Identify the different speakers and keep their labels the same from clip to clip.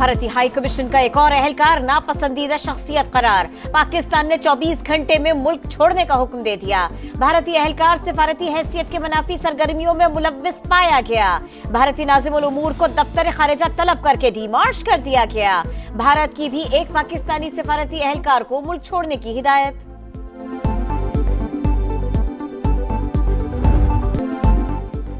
Speaker 1: भारतीय high commission का एक और एहलकार नापसंदीदा शख्सियत करार। पाकिस्तान ने 24 घंटे में मुल्क छोड़ने का हुक्म दे दिया। भारतीय एहलकार सिफारती हैसियत के मनाफी सरगर्मियों में मुलव्विस पाया गया। भारतीय नाज़िमुल उमूर को दफ्तर खारिजा तलब करके डिमार्श कर दिया गया। भारत की भी एक पाकिस्तानी सिफारती एहलकार को मुल्क छोड़ने की हिदायत।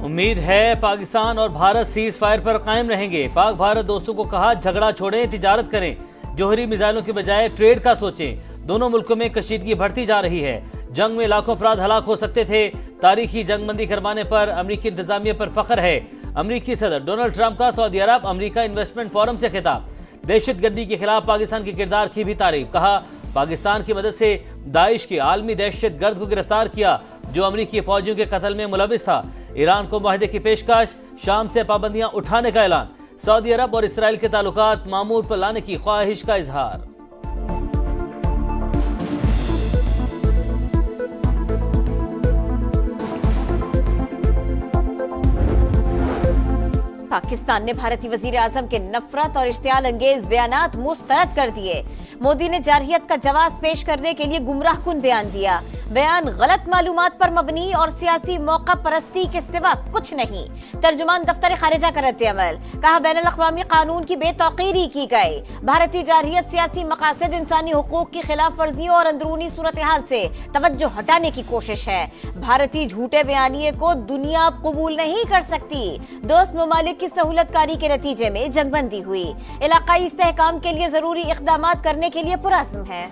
Speaker 2: उम्मीद है पाकिस्तान और भारत सीज फायर पर कायम रहेंगे। पाक भारत दोस्तों को कहा झगड़ा छोड़ें, तिजारत करें, जोहरी मिसाइलों के बजाय ट्रेड का सोचें। दोनों मुल्कों में कशीदगी बढ़ती जा रही है। जंग में लाखों अफराद हलाक हो सकते थे। तारीखी जंगबंदी करवाने पर अमरीकी इंतजामिया पर फख्र है। अमरीकी सदर डोनाल्ड ट्रंप का सऊदी अरब अमरीका इन्वेस्टमेंट फोरम से खिताब। दहशतगर्दी के खिलाफ पाकिस्तान के किरदार की भी तारीफ। कहा पाकिस्तान की मदद से दाइश के आलमी दहशतगर्द को गिरफ्तार किया जो अमरीकी फौजियों के कत्ल में मुलविस था। ईरान को मुआहदे की पेशकश, शाम से पाबंदियां उठाने का ऐलान। सऊदी अरब और इसराइल के ताल्लुकात मामूल पर लाने की ख्वाहिश का इजहार।
Speaker 1: पाकिस्तान ने भारतीय वजीर आजम के नफरत और इश्तियाल अंगेज बयानात मुस्तरद कर दिए। मोदी ने जारहियत का जवाब पेश करने के लिए गुमराहकुन बयान दिया। बयान गलत मालूमात पर मबनी और सियासी मौका परस्ती के सिवा कुछ नहीं। तर्जुमान दफ्तर खारिजा का रद्द-ए-अमल। कहा बैनुल अक़वामी कानून की बेतौकीरी की गई। भारतीय जारहियत सियासी मकासद, इंसानी हुकूक की खिलाफ वर्जियों और अंदरूनी सूरत हाल से तवज्जो हटाने की कोशिश है। भारतीय झूठे बयानिए को दुनिया कबूल नहीं कर सकती। दोस्त ममालिक की सहूलतकारी के नतीजे में जंगबंदी हुई। इलाकाई इस्तेहकाम के लिए जरूरी इक़दामात करने के लिए पुरअज़्म है।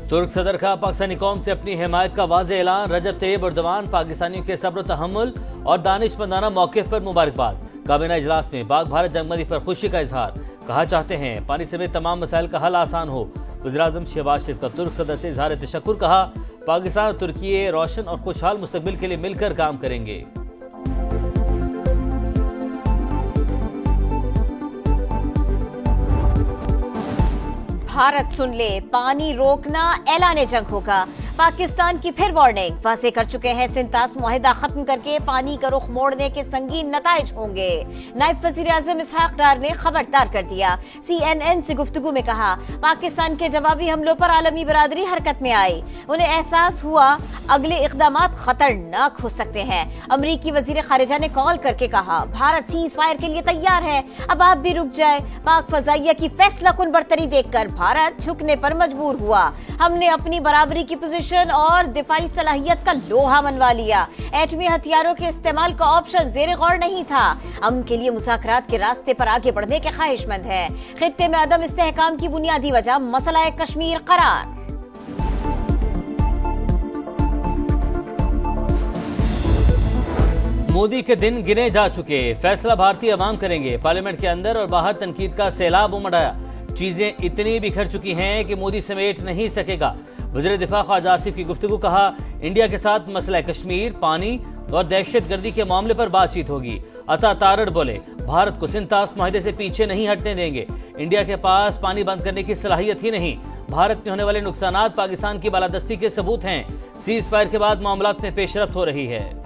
Speaker 2: तुर्क सदर का पाकिस्तानी कौम से अपनी हिमायत का वाज़ेह ऐलान। रजब तैयब एर्दोगान पाकिस्तानियों के सब्र तहम्मुल और दानिशमंदाना मौक़िफ़ पर मुबारकबाद। काबीना इजलास में पाक भारत जंगबंदी पर खुशी का इजहार। कहा चाहते हैं पानी समेत तमाम मसाइल का हल आसान हो। वज़ीर-ए-आज़म शहबाज शरीफ का तुर्क सदर से इजहार तशक्कुर। कहा पाकिस्तान और तुर्की रोशन और खुशहाल मुस्तकबिल के लिए मिलकर काम करेंगे।
Speaker 1: भारत सुन ले, पानी रोकना ऐलान जंग होगा। पाकिस्तान की फिर वार्निंग। वाज़ेह कर चुके हैं सिंतास मुआहिदा खत्म करके पानी का रुख मोड़ने के संगीन नताइज होंगे। नायब वज़ीर आज़म इसहाक डार ने खबरदार कर दिया। CNN से गुफ्तगू में कहा पाकिस्तान के जवाबी हमलों पर आलमी बरादरी हरकत में आई। उन्हें एहसास हुआ अगले इक़दामात खतरनाक हो सकते हैं। अमरीकी वज़ीर खारिजा ने कॉल करके कहा भारत सीज फायर के लिए तैयार है, अब आप भी रुक जाए। पाक फजाइया की फैसला कुन बरतरी देखकर भारत झुकने पर मजबूर हुआ। हमने अपनी बराबरी की पोजीशन और दिफाई सलाहियत का लोहा मनवा लिया। एटमी हथियारों के इस्तेमाल का ऑप्शन ज़ेरे गौर नहीं था। अमन के लिए मुज़ाकरात के रास्ते पर आगे बढ़ने के ख्वाहिशमंद है। खित्ते में अदम इस्तेहकाम की बुनियादी वजह मसला कश्मीर करार।
Speaker 2: मोदी के दिन गिने जा चुके, फैसला भारतीय अवाम करेंगे। पार्लियामेंट के अंदर और बाहर तनकीद का सैलाब उमड़ा। चीजें इतनी बिखर चुकी हैं कि मोदी समेट नहीं सकेगा। वज़ीर दिफा ख्वाजा आसिफ की गुफ्तगू। कहा इंडिया के साथ मसला कश्मीर, पानी और दहशतगर्दी के मामले पर बातचीत होगी। अता तारड़ बोले भारत को सिंतास मुआहदे से पीछे नहीं हटने देंगे। इंडिया के पास पानी बंद करने की सलाहियत ही नहीं। भारत में होने वाले नुकसानात पाकिस्तान की बालादस्ती के सबूत हैं। सीज फायर के बाद मामलात में पेशरफ्त हो रही है।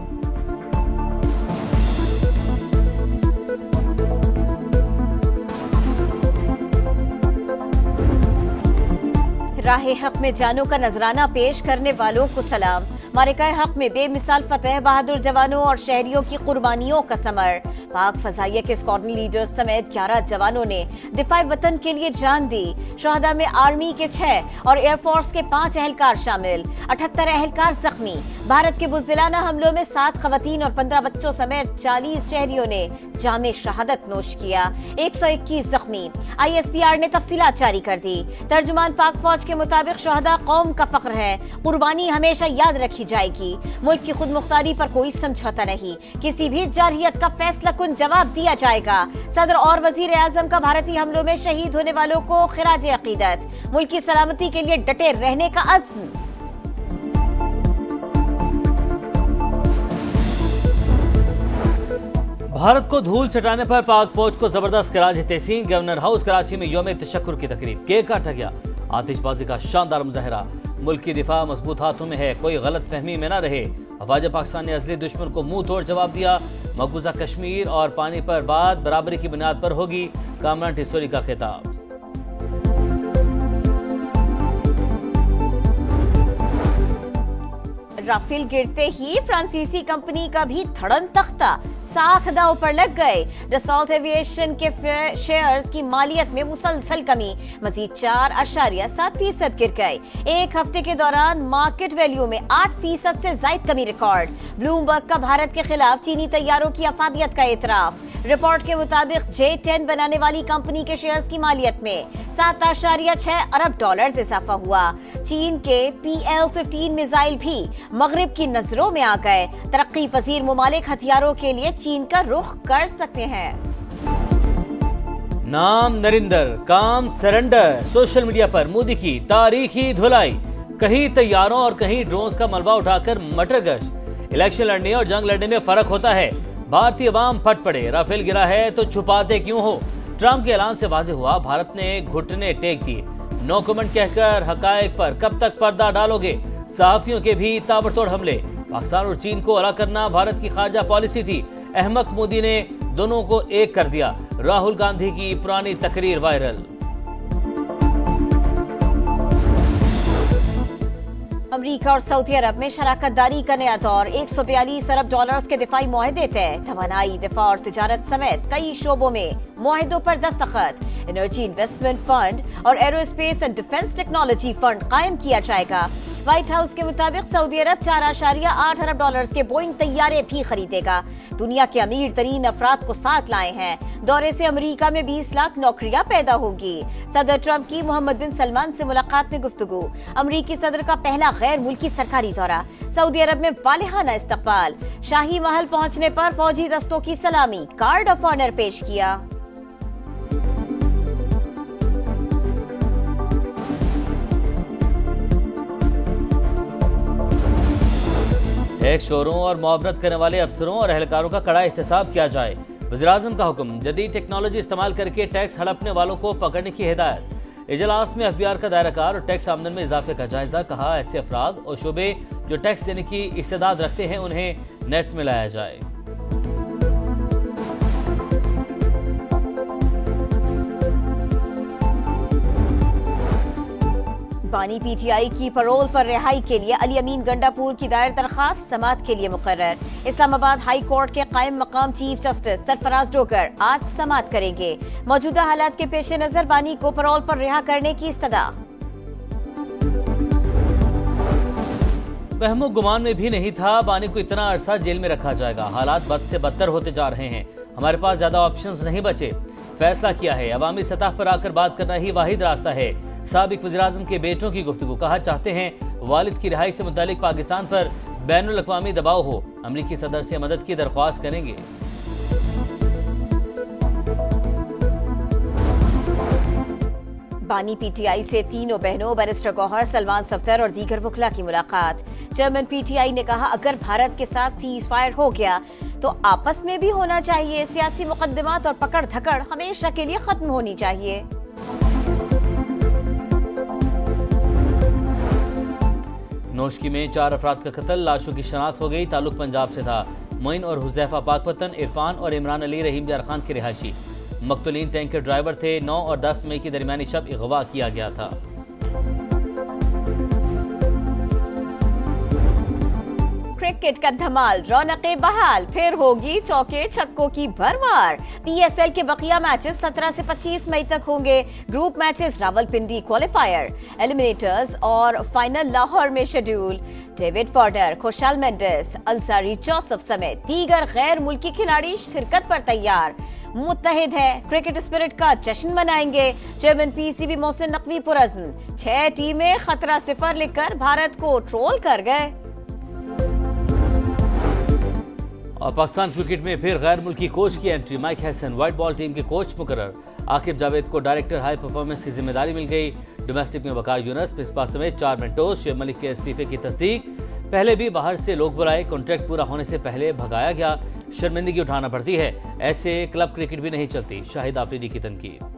Speaker 1: राहे हक में जानों का नजराना पेश करने वालों को सलाम। मारिकाए हक में बेमिसाल फतेह बहादुर जवानों और शहरियों की कुर्बानियों का समर। पाक फजाइया के स्क्वाड्रन लीडर्स समेत 11 जवानों ने दिफाए वतन के लिए जान दी। शहदा में आर्मी के 6 और एयरफोर्स के 5 एहलकार शामिल। 78 एहलकार जख्मी। भारत के बुज़दिलाना हमलों में 7 खवातीन और 15 बच्चों समेत 40 शहरियों ने जामे शहादत नोश किया। 121 जख्मी। ISPR ने तफसीलात जारी कर दी। तर्जुमान पाक फौज के मुताबिक शहदा कौम का फख्र है। कुर्बानी हमेशा याद रखी जाएगी। मुल्क की खुद मुख्तारी पर कोई समझौता नहीं। किसी भी जारहियत का फैसला कुन जवाब दिया जाएगा। सदर और वजीर आजम का भारतीय हमलों में शहीद होने वालों को खिराज अकीदत। मुल्क की सलामती के लिए डटे रहने का अज़्म।
Speaker 2: भारत को धूल चटाने पर पाक फौज को जबरदस्त खिराज तहसीन। गवर्नर हाउस कराची में यौम तशक्कुर की तकरीब। केक काटा गया। आतिशबाजी का शानदार मुजाहरा। मुल्क की दिफा मजबूत हाथों में है, कोई गलत फहमी में न रहे। अफवाज पाकिस्तान ने असली दुश्मन को मुंह तोड़ जवाब दिया। مقبوضہ کشمیر اور پانی پر بات برابری کی بنیاد پر ہوگی، کامران ٹھسوری کا خطاب۔
Speaker 1: رافیل گرتے ہی فرانسیسی کمپنی کا بھی دھڑن تختہ، ساکھ داؤ پر لگ گئے۔ ڈسالٹ ایویشن کے شیئرز کی مالیت میں مسلسل کمی، مزید 4.7% گر گئے۔ ایک ہفتے کے دوران مارکیٹ ویلیو میں 8% سے زائد کمی ریکارڈ۔ بلومبرگ کا بھارت کے خلاف چینی طیاروں کی افادیت کا اعتراف۔ رپورٹ کے مطابق J10 بنانے والی کمپنی کے شیئرز کی مالیت میں 7.6 ارب ڈالرز اضافہ ہوا۔ چین کے PL-15 میزائل بھی مغرب کی نظروں میں آ گئے۔ ترقی پذیر ممالک ہتھیاروں کے لیے چین کا رخ کر سکتے ہیں۔
Speaker 2: نام نریندر، کام سرنڈر، سوشل میڈیا پر مودی کی تاریخی دھلائی، کہیں طیاروں اور کہیں ڈرونز کا ملبہ اٹھا کر مٹر گشت۔ الیکشن لڑنے اور جنگ لڑنے میں فرق ہوتا ہے، بھارتی عوام پھٹ پڑے، رافیل گرا ہے تو چھپاتے کیوں ہو؟ ٹرمپ کے اعلان سے واضح ہوا بھارت نے گھٹنے ٹیک دیے۔ نو کمنٹ کہہ کر حقائق پر کب تک پردہ ڈالو گے؟ صحافیوں کے بھی تابڑتوڑ حملے۔ پاکستان اور چین کو الگ کرنا بھارت کی خارجہ پالیسی تھی، احمق مودی نے دونوں کو ایک کر دیا۔ راہل گاندھی کی پرانی تقریر وائرل۔
Speaker 1: امریکہ اور سعودی عرب میں شراکت داری کا نیا دور، 142 ارب ڈالرز کے دفاعی معاہدے طے، توانائی، دفاع اور تجارت سمیت کئی شعبوں میں معاہدوں پر دستخط۔ انرجی انویسٹمنٹ فنڈ اور arrow space and defence technology fund قائم کیا جائے گا۔ وائٹ ہاؤس کے مطابق سعودی عرب 4.8 ارب ڈالرز کے بوئنگ طیارے بھی خریدے گا۔ دنیا کے امیر ترین افراد کو ساتھ لائے ہیں۔ دورے سے امریکہ میں 20 لاکھ نوکریاں پیدا ہوگی۔ صدر ٹرمپ کی محمد بن سلمان سے ملاقات میں گفتگو۔ امریکی صدر کا پہلا غیر ملکی سرکاری دورہ۔ سعودی عرب میں والہانہ استقبال۔ شاہی محل پہنچنے پر فوجی دستوں کی سلامی، گارڈ آف آنر پیش کیا۔
Speaker 2: ٹیکس چوروں اور معاونت کرنے والے افسروں اور اہلکاروں کا کڑا احتساب کیا جائے، وزیراعظم کا حکم۔ جدید ٹیکنالوجی استعمال کر کے ٹیکس ہڑپنے والوں کو پکڑنے کی ہدایت۔ اجلاس میں FBR کا دائرہ کار اور ٹیکس آمدن میں اضافے کا جائزہ، کہا ایسے افراد اور شعبے جو ٹیکس دینے کی استعداد رکھتے ہیں انہیں نیٹ میں لایا جائے۔
Speaker 1: بانی PTI کی پرول پر رہائی کے لیے علی امین گنڈاپور کی دائر درخواست سماعت کے لیے مقرر۔ اسلام آباد ہائی کورٹ کے قائم مقام چیف جسٹس سرفراز ڈوگر آج سماعت کریں گے۔ موجودہ حالات کے پیش نظر بانی کو پرول پر رہا کرنے کی استدعا۔
Speaker 2: وہم و گمان میں بھی نہیں تھا بانی کو اتنا عرصہ جیل میں رکھا جائے گا۔ حالات بد سے بدتر ہوتے جا رہے ہیں، ہمارے پاس زیادہ آپشنز نہیں بچے۔ فیصلہ کیا ہے، عوامی سطح پر آ کر بات کرنا ہی واحد راستہ ہے۔ سابق وزیراعظم کے بیٹوں کی گفتگو، کہا چاہتے ہیں والد کی رہائی سے متعلق پاکستان پر بین الاقوامی دباؤ ہو، امریکی صدر سے مدد کی درخواست کریں گے۔
Speaker 1: بانی PTI سے تینوں بہنوں بیرسٹر گوہر، سلمان صفدر اور دیگر وکلاء کی ملاقات۔ چیئرمین PTI نے کہا اگر بھارت کے ساتھ سیز فائر ہو گیا تو آپس میں بھی ہونا چاہیے، سیاسی مقدمات اور پکڑ دھکڑ ہمیشہ کے لیے ختم ہونی چاہیے۔
Speaker 2: نوشکی میں 4 افراد کا قتل، لاشوں کی شناخت ہو گئی، تعلق پنجاب سے تھا۔ معین اور حذیفہ پاکپتن، عرفان اور عمران علی رحیم یار خان کے رہائشی۔ مقتولین ٹینکر ڈرائیور تھے۔ 9 اور 10 مئی کی درمیانی شب اغوا کیا گیا تھا۔
Speaker 1: کرکٹ کا دھمال، رونقیں بحال، پھر ہوگی چوکے چھکوں کی بھرمار۔ PSL کے بقیہ میچز 17 سے 25 مئی تک ہوں گے۔ Group matches Rawalpindi qualifier, eliminators اور فائنل لاہور میں شیڈول۔ ڈیوڈ فارڈر، خوشال مینڈس، الزاری جوسف سمیت دیگر غیر ملکی کھلاڑی شرکت پر تیار۔ متحد ہے، کرکٹ اسپرٹ کا جشن منائیں گے۔ چیئرمین PCB محسن نقوی پرعزم، 6 ٹیمیں خطرہ 0 لکھ کر بھارت کو ٹرول کر گئے۔
Speaker 2: اور پاکستان کرکٹ میں پھر غیر ملکی کوچ کی entry, mic ہیسن white ball team کے کوچ مقرر۔ عاقب جاوید کو ڈائریکٹر ہائی پرفارمنس کی ذمہ داری مل گئی۔ ڈومیسٹک میں وقار یونس، پسپا سمیت 4 منٹوز۔ شعیب ملک کے استعفے کی تصدیق، پہلے بھی باہر سے لوگ بلائے، کانٹریکٹ پورا ہونے سے پہلے بھگایا گیا، شرمندگی اٹھانا پڑتی ہے، ایسے کلب کرکٹ بھی نہیں چلتی۔ شاہد آفریدی کی تنقید۔